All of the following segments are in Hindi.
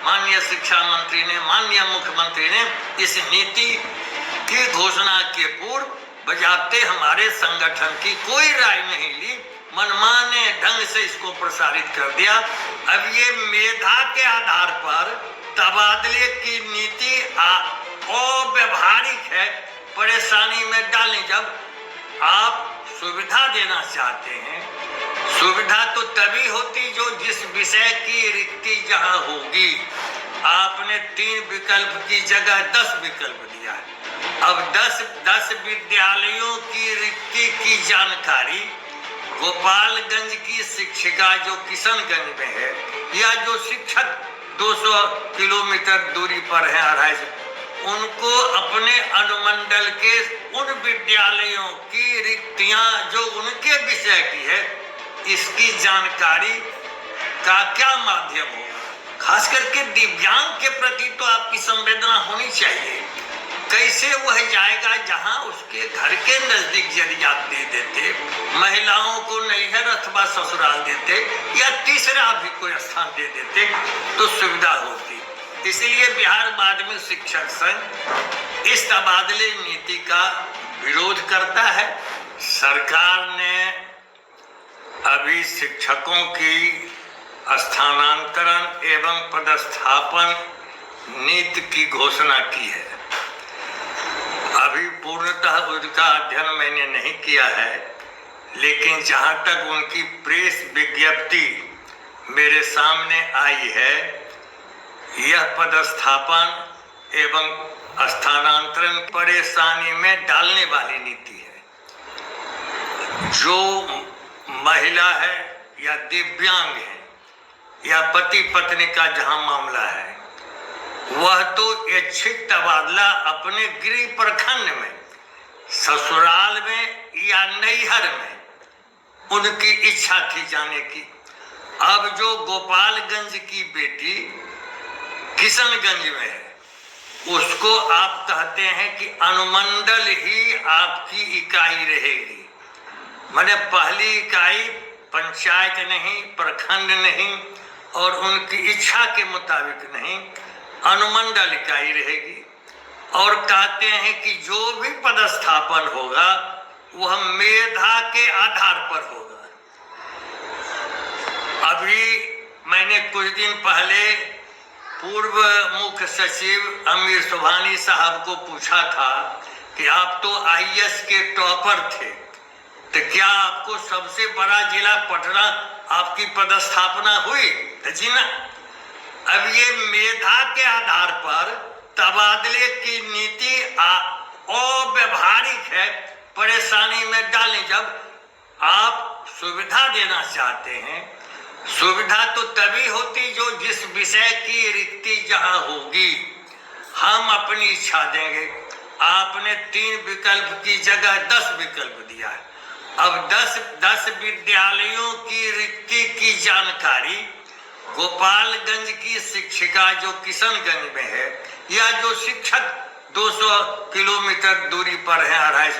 माननीय शिक्षा मंत्री ने, माननीय मुख्यमंत्री ने इस नीति की घोषणा के पूर्व बजाते हमारे संगठन की कोई राय नहीं ली, मनमाने ढंग से इसको प्रसारित कर दिया। अब ये मेधा के आधार पर तबादले की नीति अव्यावहारिक है, परेशानी में डालें। जब आप सुविधा देना चाहते हैं, सुविधा तो तभी होती जो जिस विषय की रिक्ति जहां होगी। आपने 3 विकल्प की जगह 10 विकल्प दिया है। अब 10 विद्यालयों की रिक्ति की जानकारी गोपालगंज की शिक्षिका जो किशनगंज में है, या जो शिक्षक 200 किलोमीटर दूरी पर है, 250, उनको अपने अनुमंडल के उन विद्यालयों की रिक्तियां जो उनके विषय की है, इसकी जानकारी का क्या माध्यम होगा? खास करके दिव्यांग के प्रति तो आपकी संवेदना होनी चाहिए। कैसे वह जाएगा जहां उसके घर के नजदीक यदि आप दे देते, महिलाओं को नैहर अथवा ससुराल देते, या तीसरा भी कोई स्थान दे देते तो सुविधा होती। इसलिए बिहार माध्यमिक शिक्षक संघ इस तबादले नीति का विरोध करता है। सरकार ने अभी शिक्षकों की स्थानांतरण एवं पदस्थापन नीति की घोषणा की है। अभी पूर्णतः उसका अध्ययन मैंने नहीं किया है, लेकिन जहां तक उनकी प्रेस विज्ञप्ति मेरे सामने आई है, यह पदस्थापन एवं स्थानांतरण परेशानी में डालने वाली नीति है। जो महिला है या दिव्यांग है या पति पत्नी का जहां मामला है, वह तो ऐच्छिक तबादला अपने गृह प्रखंड में, ससुराल में या नैहर में उनकी इच्छा थी जाने की। अब जो गोपालगंज की बेटी किशनगंज में है, उसको आप कहते हैं कि अनुमंडल ही आपकी इकाई रहेगी। माने पहली इकाई पंचायत नहीं, प्रखंड नहीं, और उनकी इच्छा के मुताबिक नहीं, अनुमंडल इकाई रहेगी। और कहते हैं कि जो भी पदस्थापन होगा वह मेधा के आधार पर होगा। अभी मैंने कुछ दिन पहले पूर्व मुख्य सचिव अमीर सुभानी साहब को पूछा था कि आप तो IAS के टॉपर थे, तो क्या आपको सबसे बड़ा जिला पटना आपकी पदस्थापना हुई? तो जी ना। अब ये मेधा के आधार पर तबादले की नीति अव्यावहारिक है, परेशानी में डालें। जब आप सुविधा देना चाहते हैं, सुविधा तो तभी होती जो जिस विषय की रिक्ति जहां होगी। हम अपनी इच्छा देंगे। आपने 3 विकल्प की जगह 10 विकल्प दिया है। अब 10 विद्यालयों की रिक्ति की जानकारी गोपालगंज की शिक्षिका जो किशनगंज में है, या जो शिक्षक 200 किलोमीटर दूरी पर है, 250,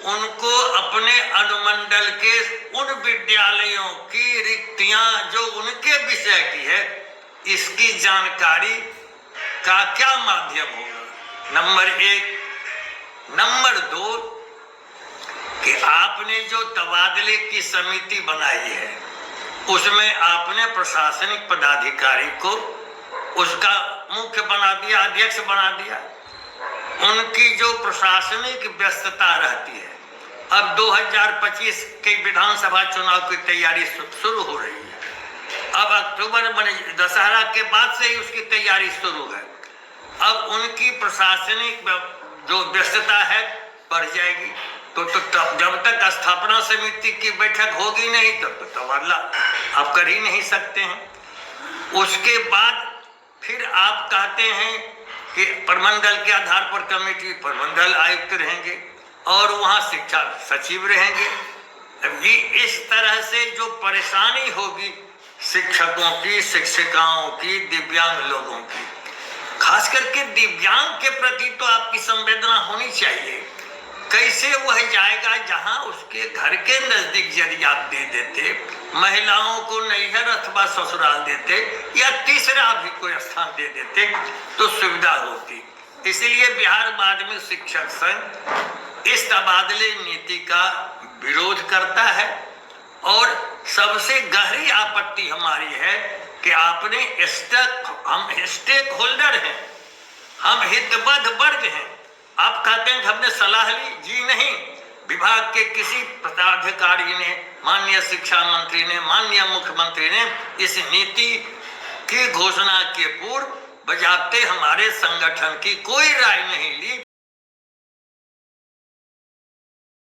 उनको अपने अनुमंडल के उन विद्यालयों की रिक्तियां जो उनके विषय की है, इसकी जानकारी का क्या माध्यम होगा? नंबर 1। नंबर 2 कि आपने जो तबादले की समिति बनाई है, उसमें आपने प्रशासनिक पदाधिकारी को उसका मुख्य बना दिया, अध्यक्ष बना दिया। उनकी जो प्रशासनिक व्यस्तता रहती है, अब 2025 के विधानसभा चुनाव की तैयारी शुरू हो रही है। अब अक्टूबर में दशहरा के बाद से ही उसकी तैयारी शुरू है। अब उनकी प्रशासनिक जो व्यस्तता है बढ़ जाएगी। तो जब तक स्थापना समिति की बैठक होगी नहीं, तब तो तबादला आप कर ही नहीं सकते हैं। उसके बाद फिर आप कहते हैं कि प्रमंडल के आधार पर कमेटी, प्रमंडल आयुक्त रहेंगे और वहाँ शिक्षा सचिव रहेंगे। अभी इस तरह से जो परेशानी होगी शिक्षकों की, शिक्षिकाओं की, दिव्यांग लोगों की, खास करके दिव्यांग के प्रति तो आपकी संवेदना होनी चाहिए। कैसे वह जाएगा जहां उसके घर के नजदीक यदि आप दे देते, महिलाओं को नैहर अथवा ससुराल देते या तीसरा भी कोई स्थान दे देते तो सुविधा होती। इसलिए बिहार माध्यमिक शिक्षक संघ इस तबादले नीति का विरोध करता है और सबसे गहरी आपत्ति हमारी है कि आपने हम स्टेक होल्डर हैं, हम हितबद्ध वर्ग हैं। आप कहते हैं कि हमने सलाह ली, जी नहीं। विभाग के किसी पदाधिकारी ने, माननीय शिक्षा मंत्री ने, माननीय मुख्यमंत्री ने इस नीति की घोषणा के पूर्व बजाते हमारे संगठन की कोई राय नहीं ली।